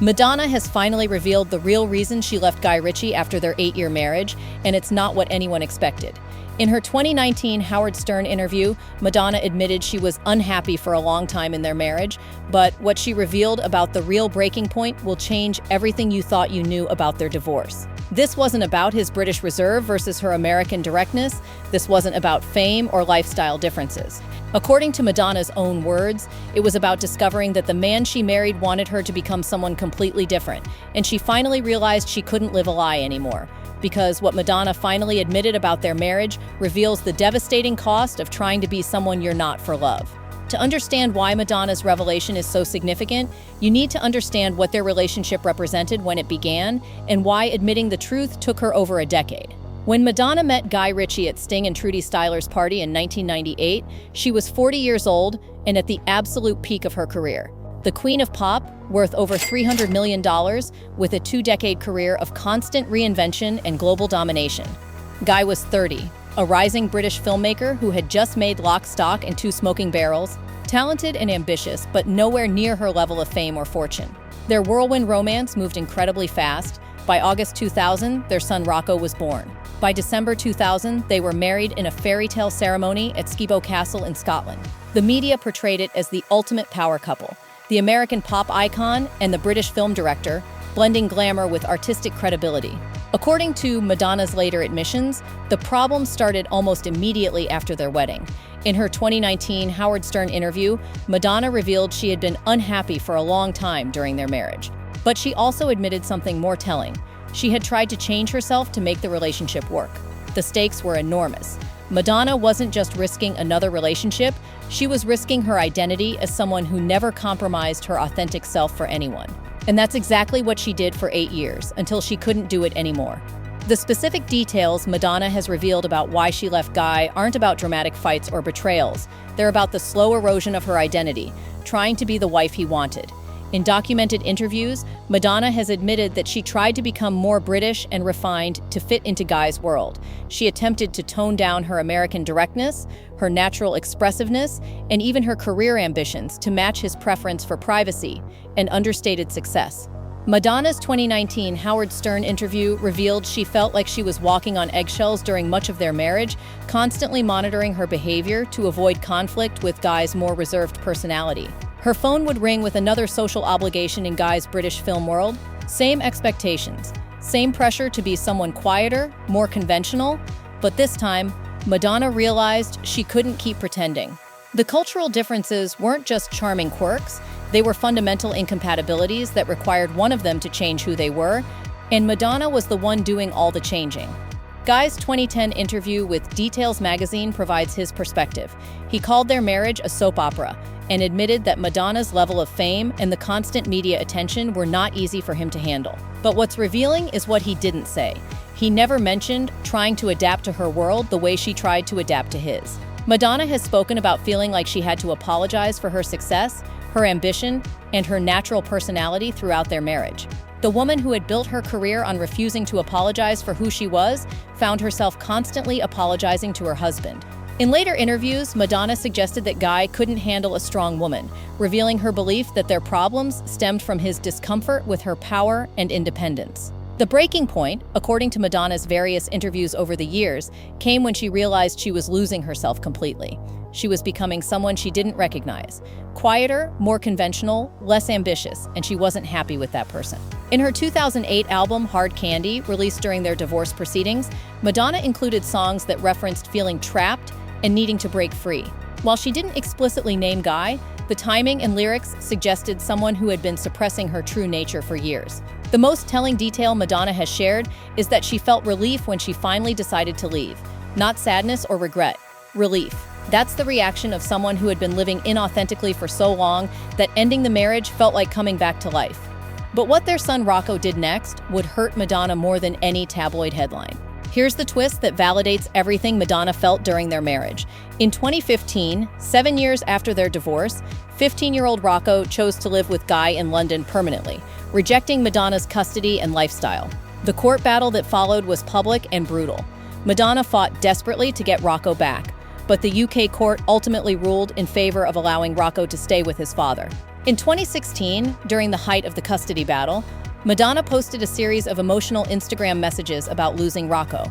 Madonna has finally revealed the real reason she left Guy Ritchie after their 8-year marriage, and it's not what anyone expected. In her 2019 Howard Stern interview, Madonna admitted she was unhappy for a long time in their marriage, but what she revealed about the real breaking point will change everything you thought you knew about their divorce. This wasn't about his British reserve versus her American directness. This wasn't about fame or lifestyle differences. According to Madonna's own words, it was about discovering that the man she married wanted her to become someone completely different, and she finally realized she couldn't live a lie anymore. Because what Madonna finally admitted about their marriage reveals the devastating cost of trying to be someone you're not for love. To understand why Madonna's revelation is so significant, you need to understand what their relationship represented when it began and why admitting the truth took her over a decade. When Madonna met Guy Ritchie at Sting and Trudy Styler's party in 1998, she was 40 years old and at the absolute peak of her career. The Queen of Pop, worth over $300 million, with a 2-decade career of constant reinvention and global domination. Guy was 30, a rising British filmmaker who had just made Lock, Stock, and Two Smoking Barrels, talented and ambitious, but nowhere near her level of fame or fortune. Their whirlwind romance moved incredibly fast. By August 2000, their son Rocco was born. By December 2000, they were married in a fairy tale ceremony at Skibo Castle in Scotland. The media portrayed it as the ultimate power couple, the American pop icon and the British film director, blending glamour with artistic credibility. According to Madonna's later admissions, the problem started almost immediately after their wedding. In her 2019 Howard Stern interview, Madonna revealed she had been unhappy for a long time during their marriage. But she also admitted something more telling. She had tried to change herself to make the relationship work. The stakes were enormous. Madonna wasn't just risking another relationship, she was risking her identity as someone who never compromised her authentic self for anyone. And that's exactly what she did for 8 years, until she couldn't do it anymore. The specific details Madonna has revealed about why she left Guy aren't about dramatic fights or betrayals. They're about the slow erosion of her identity, trying to be the wife he wanted. In documented interviews, Madonna has admitted that she tried to become more British and refined to fit into Guy's world. She attempted to tone down her American directness, her natural expressiveness, and even her career ambitions to match his preference for privacy and understated success. Madonna's 2019 Howard Stern interview revealed she felt like she was walking on eggshells during much of their marriage, constantly monitoring her behavior to avoid conflict with Guy's more reserved personality. Her phone would ring with another social obligation in Guy's British film world. Same expectations, same pressure to be someone quieter, more conventional, but this time, Madonna realized she couldn't keep pretending. The cultural differences weren't just charming quirks, they were fundamental incompatibilities that required one of them to change who they were, and Madonna was the one doing all the changing. Guy's 2010 interview with Details magazine provides his perspective. He called their marriage a soap opera and admitted that Madonna's level of fame and the constant media attention were not easy for him to handle. But what's revealing is what he didn't say. He never mentioned trying to adapt to her world the way she tried to adapt to his. Madonna has spoken about feeling like she had to apologize for her success, her ambition, and her natural personality throughout their marriage. The woman who had built her career on refusing to apologize for who she was found herself constantly apologizing to her husband. In later interviews, Madonna suggested that Guy couldn't handle a strong woman, revealing her belief that their problems stemmed from his discomfort with her power and independence. The breaking point, according to Madonna's various interviews over the years, came when she realized she was losing herself completely. She was becoming someone she didn't recognize. Quieter, more conventional, less ambitious, and she wasn't happy with that person. In her 2008 album, Hard Candy, released during their divorce proceedings, Madonna included songs that referenced feeling trapped and needing to break free. While she didn't explicitly name Guy, the timing and lyrics suggested someone who had been suppressing her true nature for years. The most telling detail Madonna has shared is that she felt relief when she finally decided to leave. Not sadness or regret, relief. That's the reaction of someone who had been living inauthentically for so long that ending the marriage felt like coming back to life. But what their son Rocco did next would hurt Madonna more than any tabloid headline. Here's the twist that validates everything Madonna felt during their marriage. In 2015, 7 years after their divorce, 15-year-old Rocco chose to live with Guy in London permanently, rejecting Madonna's custody and lifestyle. The court battle that followed was public and brutal. Madonna fought desperately to get Rocco back, but the UK court ultimately ruled in favor of allowing Rocco to stay with his father. In 2016, during the height of the custody battle, Madonna posted a series of emotional Instagram messages about losing Rocco.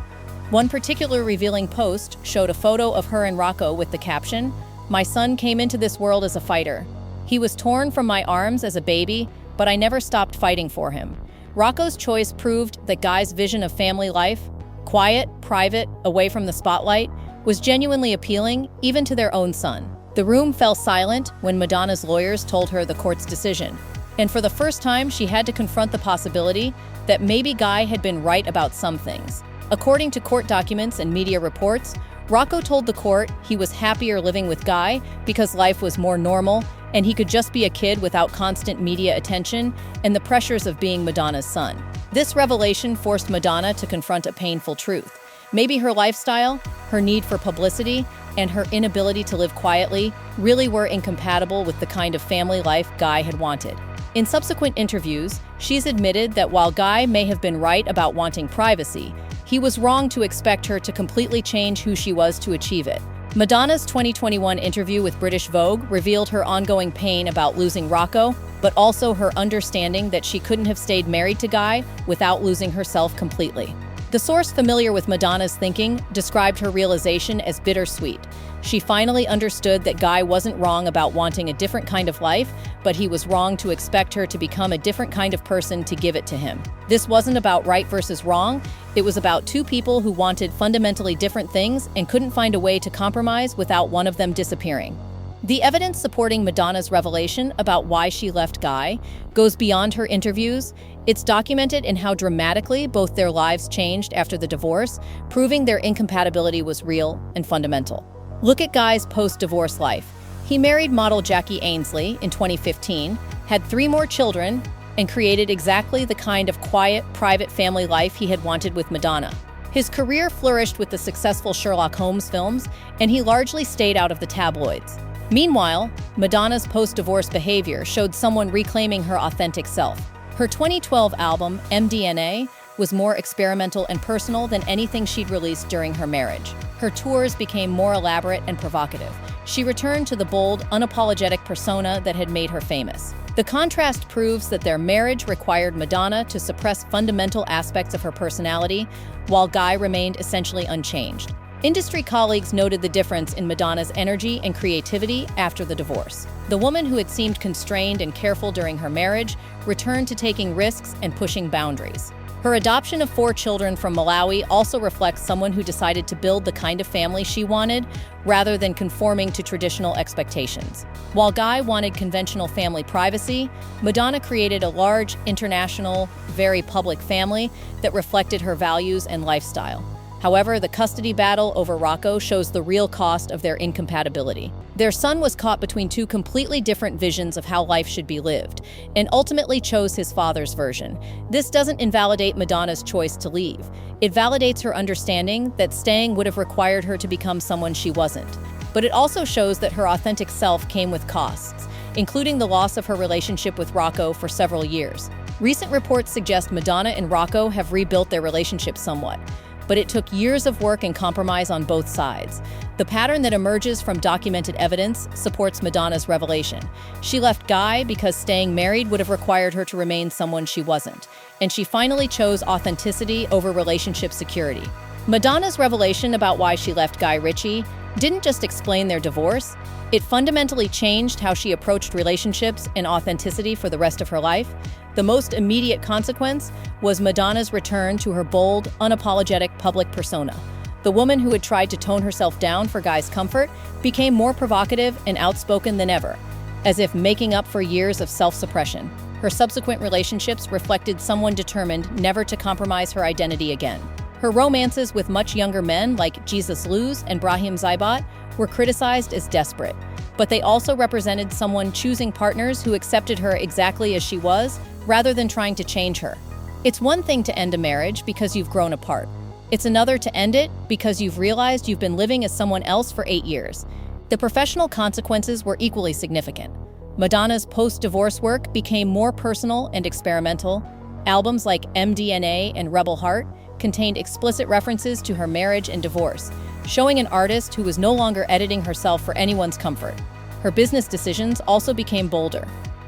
One particular revealing post showed a photo of her and Rocco with the caption, "My son came into this world as a fighter. He was torn from my arms as a baby, but I never stopped fighting for him." Rocco's choice proved that Guy's vision of family life, quiet, private, away from the spotlight, was genuinely appealing even to their own son. The room fell silent when Madonna's lawyers told her the court's decision. And for the first time, she had to confront the possibility that maybe Guy had been right about some things. According to court documents and media reports, Rocco told the court he was happier living with Guy because life was more normal and he could just be a kid without constant media attention and the pressures of being Madonna's son. This revelation forced Madonna to confront a painful truth. Maybe her lifestyle, her need for publicity, and her inability to live quietly really were incompatible with the kind of family life Guy had wanted. In subsequent interviews, she's admitted that while Guy may have been right about wanting privacy, he was wrong to expect her to completely change who she was to achieve it. Madonna's 2021 interview with British Vogue revealed her ongoing pain about losing Rocco, but also her understanding that she couldn't have stayed married to Guy without losing herself completely. The source familiar with Madonna's thinking described her realization as bittersweet. She finally understood that Guy wasn't wrong about wanting a different kind of life, but he was wrong to expect her to become a different kind of person to give it to him. This wasn't about right versus wrong, it was about two people who wanted fundamentally different things and couldn't find a way to compromise without one of them disappearing. The evidence supporting Madonna's revelation about why she left Guy goes beyond her interviews. It's documented in how dramatically both their lives changed after the divorce, proving their incompatibility was real and fundamental. Look at Guy's post-divorce life. He married model Jackie Ainsley in 2015, had 3 more children, and created exactly the kind of quiet, private family life he had wanted with Madonna. His career flourished with the successful Sherlock Holmes films, and he largely stayed out of the tabloids. Meanwhile, Madonna's post-divorce behavior showed someone reclaiming her authentic self. Her 2012 album, MDNA, was more experimental and personal than anything she'd released during her marriage. Her tours became more elaborate and provocative. She returned to the bold, unapologetic persona that had made her famous. The contrast proves that their marriage required Madonna to suppress fundamental aspects of her personality, while Guy remained essentially unchanged. Industry colleagues noted the difference in Madonna's energy and creativity after the divorce. The woman who had seemed constrained and careful during her marriage returned to taking risks and pushing boundaries. Her adoption of 4 children from Malawi also reflects someone who decided to build the kind of family she wanted, rather than conforming to traditional expectations. While Guy wanted conventional family privacy, Madonna created a large, international, very public family that reflected her values and lifestyle. However, the custody battle over Rocco shows the real cost of their incompatibility. Their son was caught between 2 completely different visions of how life should be lived, and ultimately chose his father's version. This doesn't invalidate Madonna's choice to leave. It validates her understanding that staying would have required her to become someone she wasn't. But it also shows that her authentic self came with costs, including the loss of her relationship with Rocco for several years. Recent reports suggest Madonna and Rocco have rebuilt their relationship somewhat, but it took years of work and compromise on both sides. The pattern that emerges from documented evidence supports Madonna's revelation. She left Guy because staying married would have required her to remain someone she wasn't, and she finally chose authenticity over relationship security. Madonna's revelation about why she left Guy Ritchie didn't just explain their divorce, it fundamentally changed how she approached relationships and authenticity for the rest of her life. The most immediate consequence was Madonna's return to her bold, unapologetic public persona. The woman who had tried to tone herself down for Guy's comfort became more provocative and outspoken than ever, as if making up for years of self-suppression. Her subsequent relationships reflected someone determined never to compromise her identity again. Her romances with much younger men like Jesus Luz and Brahim Zaibat were criticized as desperate, but they also represented someone choosing partners who accepted her exactly as she was, rather than trying to change her. It's one thing to end a marriage because you've grown apart. It's another to end it because you've realized you've been living as someone else for 8 years. The professional consequences were equally significant. Madonna's post-divorce work became more personal and experimental. Albums like MDNA and Rebel Heart contained explicit references to her marriage and divorce. showing an artist who was no longer editing herself for anyone's comfort. Her business decisions also became bolder.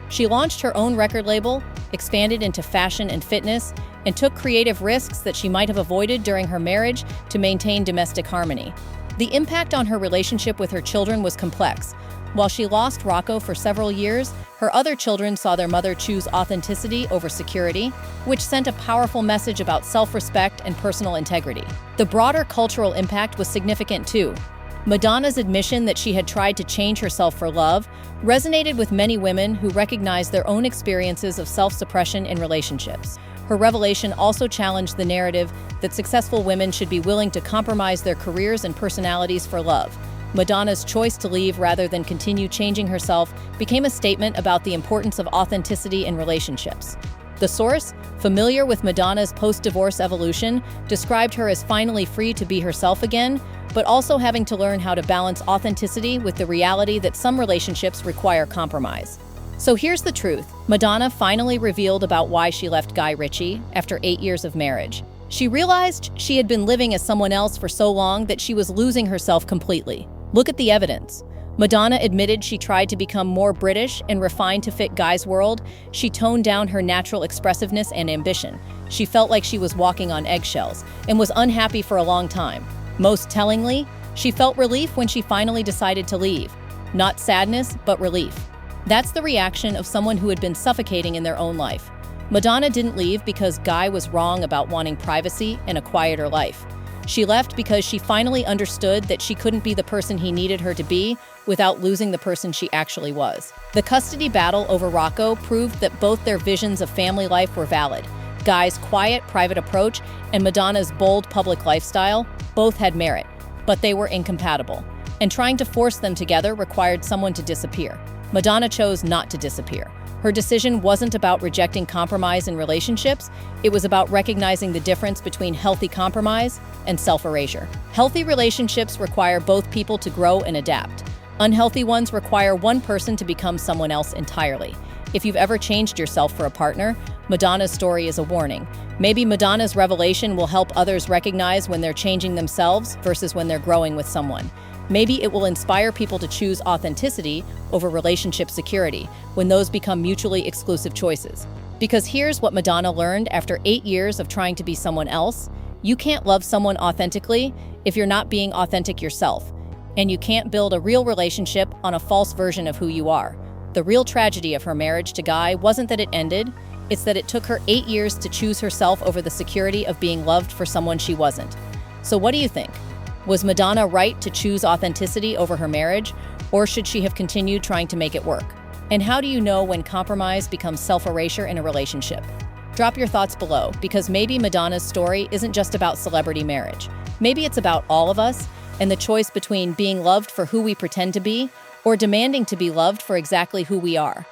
She launched her own record label, expanded into fashion and fitness, and took creative risks that she might have avoided during her marriage to maintain domestic harmony. The impact on her relationship with her children was complex. While she lost Rocco for several years, her other children saw their mother choose authenticity over security, which sent a powerful message about self-respect and personal integrity. The broader cultural impact was significant too. Madonna's admission that she had tried to change herself for love resonated with many women who recognized their own experiences of self-suppression in relationships. Her revelation also challenged the narrative that successful women should be willing to compromise their careers and personalities for love. Madonna's choice to leave rather than continue changing herself became a statement about the importance of authenticity in relationships. The source, familiar with Madonna's post-divorce evolution, described her as finally free to be herself again, but also having to learn how to balance authenticity with the reality that some relationships require compromise. So here's the truth. Madonna finally revealed about why she left Guy Ritchie after 8 years of marriage. She realized she had been living as someone else for so long that she was losing herself completely. Look at the evidence. Madonna admitted she tried to become more British and refined to fit Guy's world. She toned down her natural expressiveness and ambition. She felt like she was walking on eggshells and was unhappy for a long time. Most tellingly, she felt relief when she finally decided to leave. Not sadness, but relief. That's the reaction of someone who had been suffocating in their own life. Madonna didn't leave because Guy was wrong about wanting privacy and a quieter life. She left because she finally understood that she couldn't be the person he needed her to be without losing the person she actually was. The custody battle over Rocco proved that both their visions of family life were valid. Guy's quiet, private approach and Madonna's bold public lifestyle both had merit, but they were incompatible. And trying to force them together required someone to disappear. Madonna chose not to disappear. Her decision wasn't about rejecting compromise in relationships, it was about recognizing the difference between healthy compromise and self-erasure. Healthy relationships require both people to grow and adapt. Unhealthy ones require one person to become someone else entirely. If you've ever changed yourself for a partner, Madonna's story is a warning. Maybe Madonna's revelation will help others recognize when they're changing themselves versus when they're growing with someone. Maybe it will inspire people to choose authenticity over relationship security when those become mutually exclusive choices. Because here's what Madonna learned after 8 years of trying to be someone else. You can't love someone authentically if you're not being authentic yourself. And you can't build a real relationship on a false version of who you are. The real tragedy of her marriage to Guy wasn't that it ended, it's that it took her 8 years to choose herself over the security of being loved for someone she wasn't. So what do you think? Was Madonna right to choose authenticity over her marriage, or should she have continued trying to make it work? And how do you know when compromise becomes self-erasure in a relationship? Drop your thoughts below, because maybe Madonna's story isn't just about celebrity marriage. Maybe it's about all of us, and the choice between being loved for who we pretend to be, or demanding to be loved for exactly who we are.